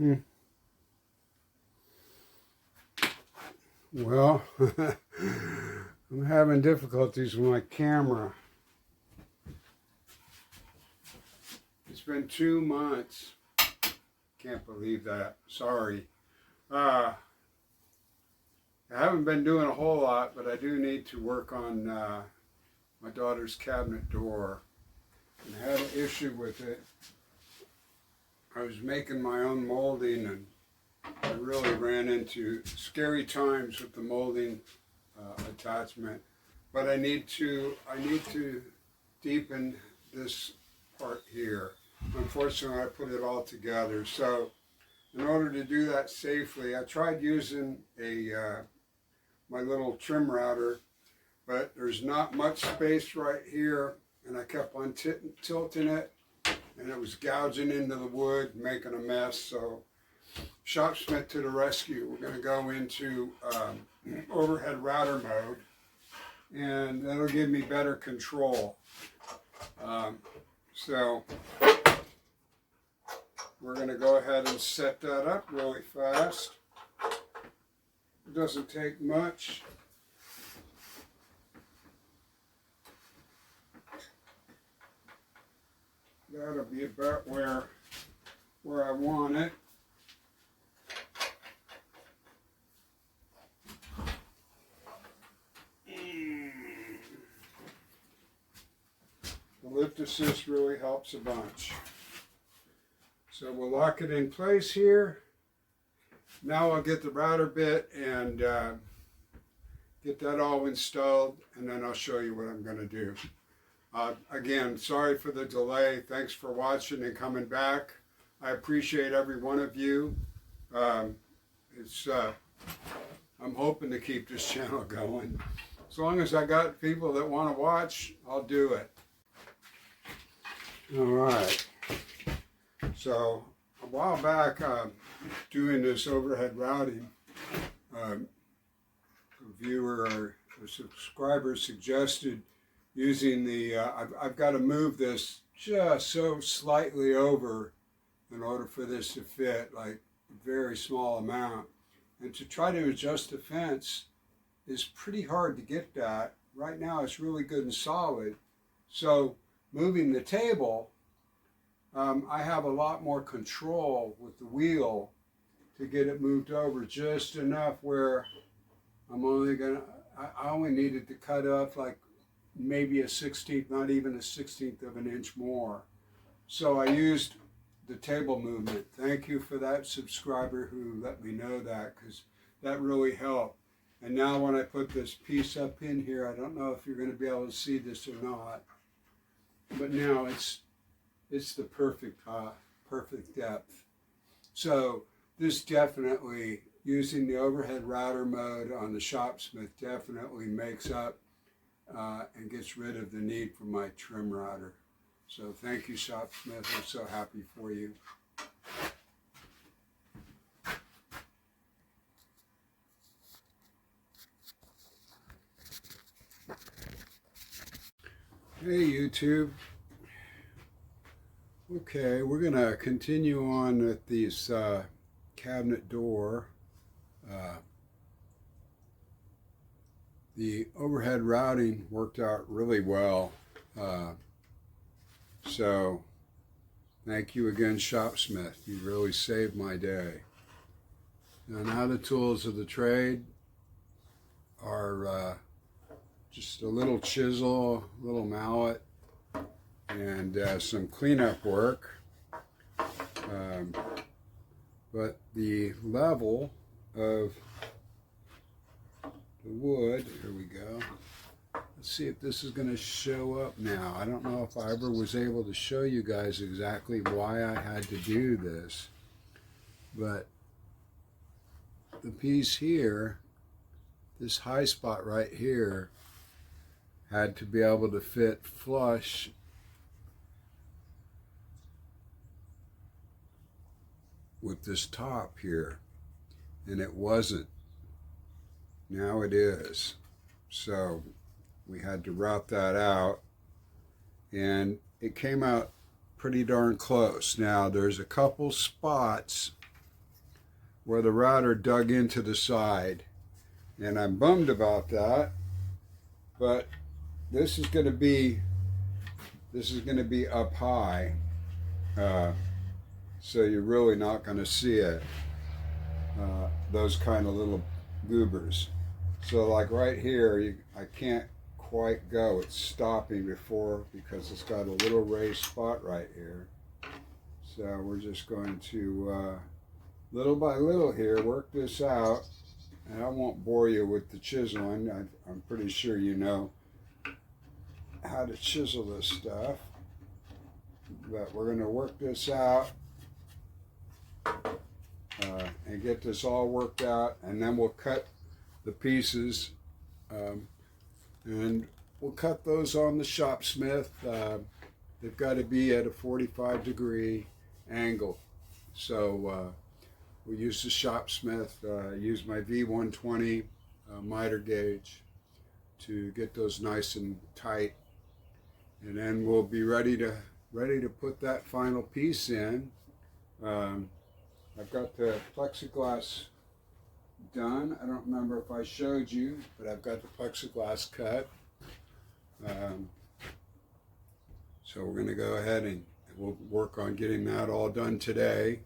Hmm. Well, I'm having difficulties with my camera. It's been 2 months. Can't believe that. Sorry. I haven't been doing a whole lot, but I do need to work on my daughter's cabinet door. And I had an issue with it. I was making my own molding, and I really ran into scary times with the molding attachment. But I need to deepen this part here. Unfortunately, I put it all together. So in order to do that safely, I tried using my little trim router, but there's not much space right here, and I kept on tilting it, and it was gouging into the wood, making a mess. So Shopsmith to the rescue. We're going to go into overhead router mode, and that'll give me better control. So we're going to go ahead and set that up really fast. It doesn't take much. That'll be about where I want it. The lift assist really helps a bunch. So we'll lock it in place here. Now I'll get the router bit and get that all installed, and then I'll show you what I'm going to do. Again, sorry for the delay. Thanks for watching and coming back. I appreciate every one of you. I'm hoping to keep this channel going. As long as I got people that want to watch, I'll do it. All right. So a while back, doing this overhead routing, a viewer or a subscriber suggested using the, I've got to move this just so slightly over in order for this to fit, like a very small amount. And to try to adjust the fence is pretty hard to get that. Right now it's really good and solid. So moving the table, I have a lot more control with the wheel to get it moved over just enough where I'm only gonna, I only needed to cut off like maybe a 1/16, not even a 1/16 of an inch more. So I used the table movement. Thank you for that subscriber who let me know that, because that really helped. And now when I put this piece up in here, I don't know if you're going to be able to see this or not, but now it's the perfect depth. So this definitely, using the overhead router mode on the Shopsmith, definitely makes up and gets rid of the need for my trim router. So thank you, Shopsmith. I'm so happy for you. Hey, YouTube. Okay, we're going to continue on with these cabinet door. The overhead routing worked out really well. So thank you again, Shopsmith. You really saved my day. Now the tools of the trade are just a little chisel, a little mallet, and some cleanup work. But the level of the wood, here we go. Let's see if this is going to show up now. I don't know if I ever was able to show you guys exactly why I had to do this, but the piece here, this high spot right here, had to be able to fit flush with this top here, and it wasn't. Now it is. So we had to route that out, and it came out pretty darn close. Now there's a couple spots where the router dug into the side. And I'm bummed about that, but this is going to be up high, so you're really not going to see it, those kind of little goobers. So like right here, I can't quite go. It's stopping before because it's got a little raised spot right here. So we're just going to little by little here work this out. And I won't bore you with the chiseling. I'm pretty sure you know how to chisel this stuff. But we're going to work this out and get this all worked out. And then we'll cut the pieces. And we'll cut those on the Shopsmith. They've got to be at a 45-degree angle. So we use the Shopsmith, use my V120 miter gauge to get those nice and tight, and then we'll be ready to put that final piece in. I've got the plexiglass done. I don't remember if I showed you, but I've got the plexiglass cut. So we're going to go ahead and we'll work on getting that all done today.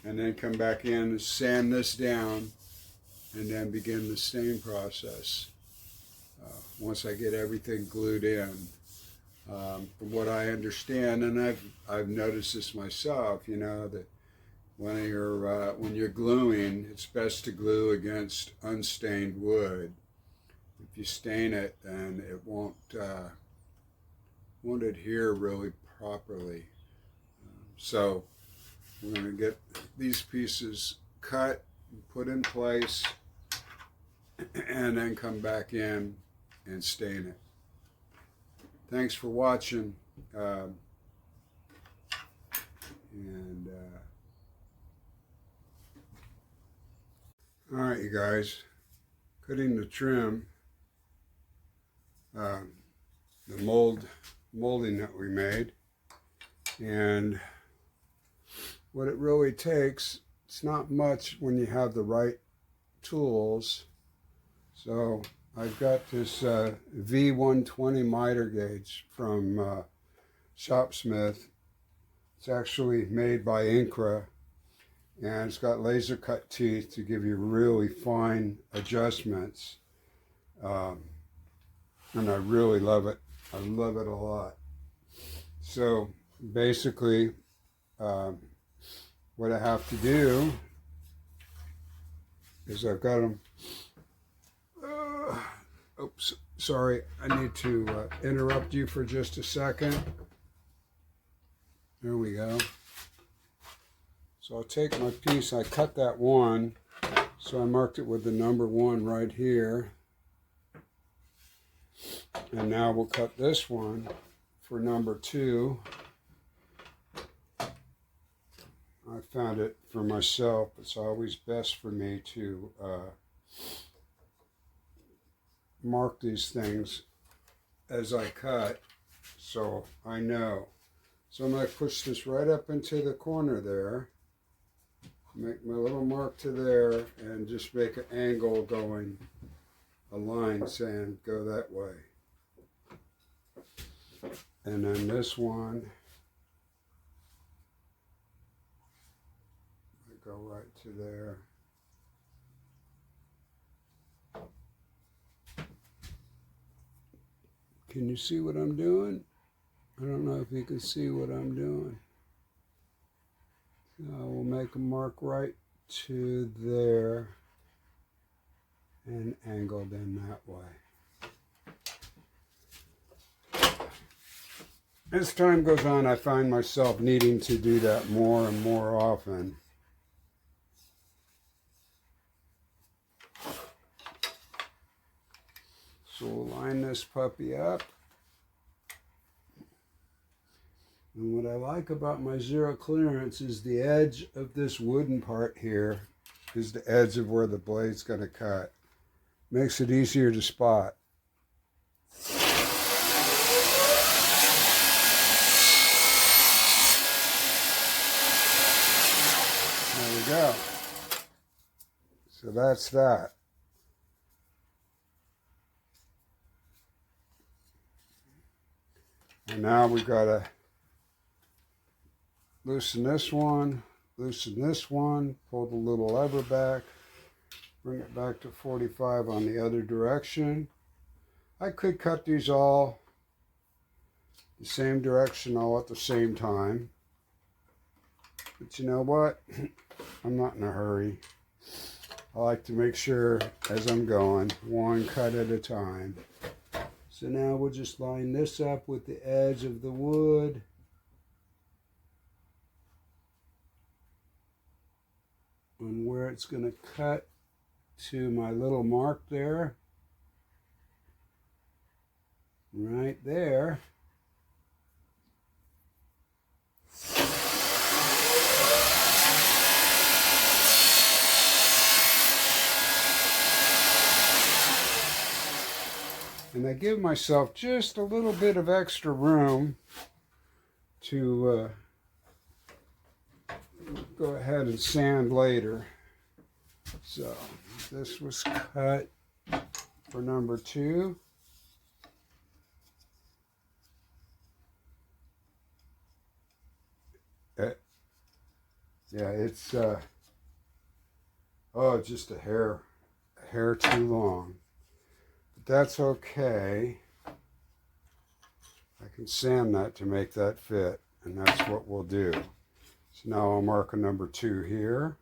And then come back in and sand this down and then begin the stain process once I get everything glued in. From what I understand, and I've noticed this myself, you know, that when you're gluing, it's best to glue against unstained wood. If you stain it, then it won't adhere really properly. So we're going to get these pieces cut and put in place and then come back in and stain it. Thanks for watching. All right, you guys, cutting the trim, the molding that we made, and what it really takes, it's not much when you have the right tools. So I've got this V120 miter gauge from Shopsmith. It's actually made by Incra, and it's got laser cut teeth to give you really fine adjustments. And I really love it. I love it a lot. So basically, what I have to do is I've got them, oops, sorry, I need to interrupt you for just a second. There we go. So I'll take my piece, I cut that one, so I marked it with the number 1 right here. And now we'll cut this one for number 2. I found it for myself. It's always best for me to mark these things as I cut, so I know. So I'm going to push this right up into the corner there, make my little mark to there, and just make an angle going, a line saying go that way. And then this one, go right to there. Can you see what I'm doing? I don't know if you can see what I'm doing. So we'll make a mark right to there and angled in that way. As time goes on, I find myself needing to do that more and more often. So we'll line this puppy up. And what I like about my zero clearance is the edge of this wooden part here is the edge of where the blade's going to cut. Makes it easier to spot. There we go. So that's that. And now we've got to loosen this one, pull the little lever back, bring it back to 45 on the other direction. I could cut these all the same direction all at the same time. But you know what? I'm not in a hurry. I like to make sure as I'm going, one cut at a time. So now we'll just line this up with the edge of the wood. And where it's going to cut to my little mark there. Right there. And I give myself just a little bit of extra room to go ahead and sand later. So this was cut for number 2. Yeah, it's oh, just a hair too long. But that's okay. I can sand that to make that fit, and that's what we'll do. So now I'll mark a number 2 here.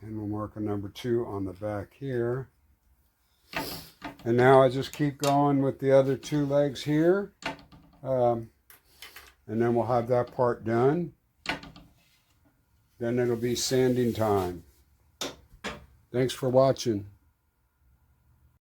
And we'll mark a number 2 on the back here. And now I just keep going with the other 2 legs here. And then we'll have that part done. Then it'll be sanding time. Thanks for watching.